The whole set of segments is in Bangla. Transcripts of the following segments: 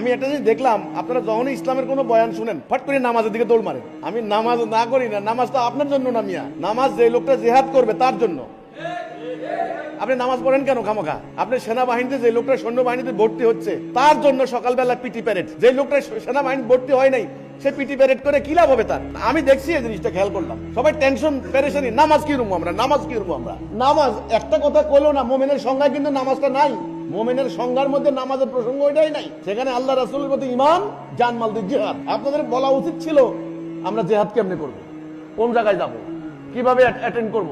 আমি একটা জিনিস দেখলাম, আপনারা যখনই ইসলামের কোনো বয়ান শুনেন ফট করে নামাজের দিকে দৌড় মারেন। আমি নামাজ না করি না, নামাজ তো আপনার জন্য না মিয়া, নামাজ যে লোকটা জিহাদ করবে তার জন্য। আপনি নামাজ পড়েন কেন খামোখা? আপনি সেনাবাহিনীতে যে লোকটা সৈন্যবাহিনীতে ভর্তি হচ্ছে তার জন্য সকালবেলা পিটি প্যারেড, যে লোকটা সেনাবাহিনী ভর্তি হয় নাই সে পিটি প্যারেড করে কি লাভ হবে তার? আমি দেখছি এই জিনিসটা, খেয়াল করলাম সবাই টেনশন পেরেশানি, নামাজ কি রুমো আমরা, নামাজ কি রুমো আমরা। নামাজ একটা কথা কইলো না, মোমেনের সংজ্ঞায় কিন্তু নামাজটা নাই। মোমেনের সংজ্ঞার মধ্যে নামাজের প্রসঙ্গ ওইটাই নাই। সেখানে আল্লাহ রাসূলের প্রতি ঈমান, জানমাল দিয়ে জিহাদ। আপনাদের বলা উচিত ছিল আমরা জিহাদ কেমনে করব, কোন জায়গায় যাব, কিভাবে অ্যাটেন্ড করব,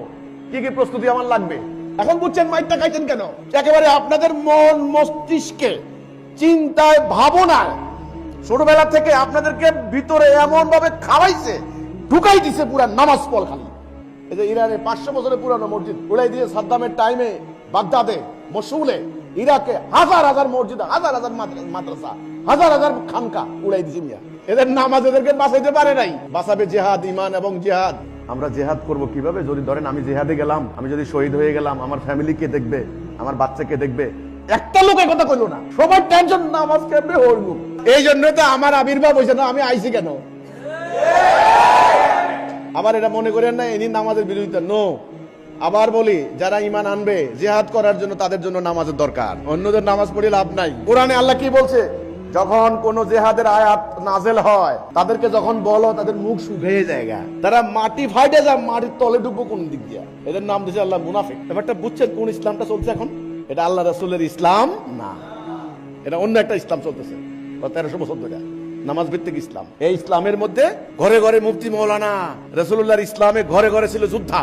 কি কি প্রস্তুতি আমার লাগবে। এখন বুঝছেন মাইকটা খাইছেন কেন? একেবারে আপনাদের মন মস্তিষ্কে, চিন্তায়, ভাবনায় ছোটবেলা থেকে আপনাদেরকে ভিতরে এমন ভাবে খাওয়াইছে, ঢুকাই দিছে পুরা নামাজ পড় খালি। এই যে ইরানে 500 বছরের পুরানো মসজিদ উড়াই দিয়ে সাদ্দামের টাইমে বাগদাদে, মসুলে, ইরাকে হাজার হাজার মসজিদ, হাজার হাজার মাদ্রাসা, হাজার হাজার খানকা উড়াই দিছে মিয়া। এদের নামাজ এদেরকে বাঁচাইতে পারে নাই। বাঁচাবে জিহাদ, ঈমান এবং জিহাদ। আমরা জিহাদ করব কিভাবে? যদি ধরেন আমি জিহাদে গেলাম, আমি যদি শহীদ হয়ে গেলাম, আমার ফ্যামিলি কে দেখবে, আমার বাচ্চা কে দেখবে? একটা লোকের কথা কইলো না, সবার টেনশন নামাজ কেমনে হইব। এই জন্য তো আমার আবির্ভাব হয়েছে না, আমি আইছি কেন। আবার এটা মনে করেন না ইনি নামাজের বিরোধিতা, নো। আবার বলি, যারা ঈমান আনবে জিহাদ করার জন্য তাদের জন্য নামাজের দরকার, অন্যদের নামাজ পড়ে লাভ নাই। কোরআনে আল্লাহ কি বলছে? যখন কোন জিহাদের আয়াত নাজেল হয়, তাদেরকে যখন বলো তাদের মুখ শুকিয়ে যায়, তারা মাটি ফাইটে যায়, মাটির তলে ডুববো কোন দিক দিয়ে। এদের নাম দিয়েছে আল্লাহ মুনাফিক। ব্যাপারটা বুঝছেন কোন ইসলামটা চলছে এখন? এটা আল্লাহ রাসূলের ইসলাম না, এটা অন্য একটা ইসলাম চলতেছে 1300 বছর ধরে, নামাজ ভিত্তিক ইসলাম। এই ইসলামের মধ্যে ঘরে ঘরে মুফতি মৌলানা, রাসূলুল্লাহর ইসলামে ঘরে ঘরে ছিল যোদ্ধা।